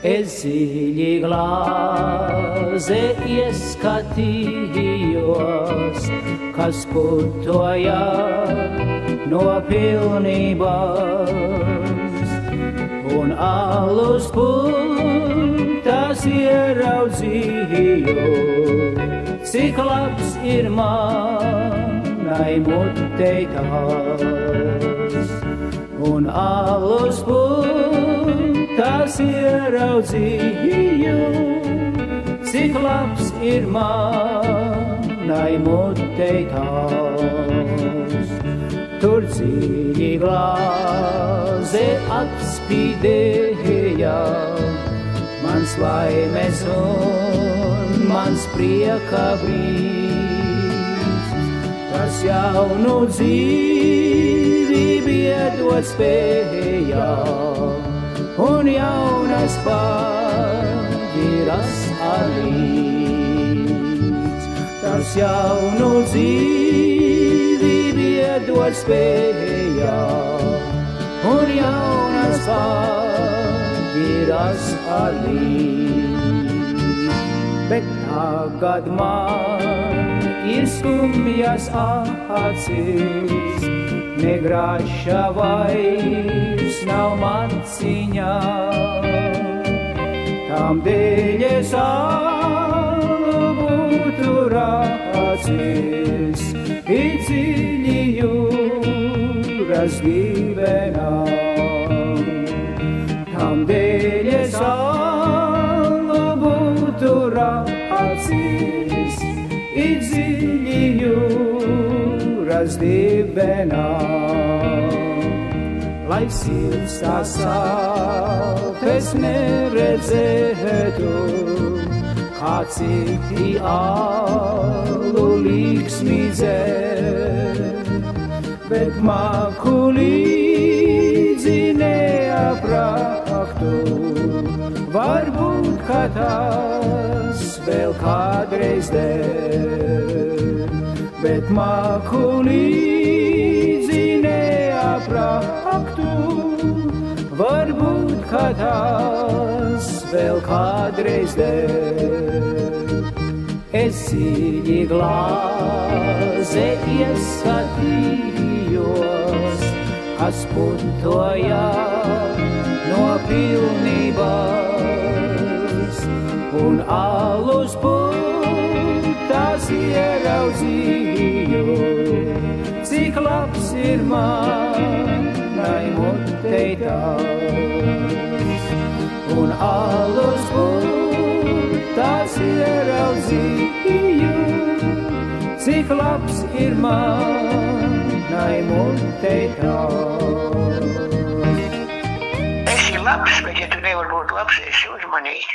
Es dziļi glāze ieskatījos, kas putoja no pilnības, un alus putas ieraudzīju, cik labs ir manai mutei tās. Un alus putas ieraudzīju, cik labs ir manai mutei tās. Tur dziļi glāze atspīdēja, mans laimes un mans prieka brīdis. Tas jaunu dzīvību iedot spēja, un jaunas pagiras alīdz. Tas jaunu dzīvību iedot spēja, un jaunas pagiras alīdz. Bet tagad man ir skumjas acis, negraša vairs nav man ciņā. Tam dēļ es būtu racis, dziļi jūras dibenā. Tam dēļ es būtu racis, dziļi jūras dibenā. Lai sirds tās sāpes neredzētu, kā citi alu līksmi dzer, bet maku līdzi neapraktu. Varbūt, ka tas vēl kādreiz der, bet maku līdzi neapraktu. Varbūt, ka tas vēl kādreiz der. Es dziļi glāze ieskatījos, kas putoja no pilnības, un alus putas ieraudzīju, cik labs ir manai mutei tās. Un alus putas ieraudzīju, cik labs ir manai mutei tās. Esi labs, bet ja tu nevari būt labs, esi uzmanīgs.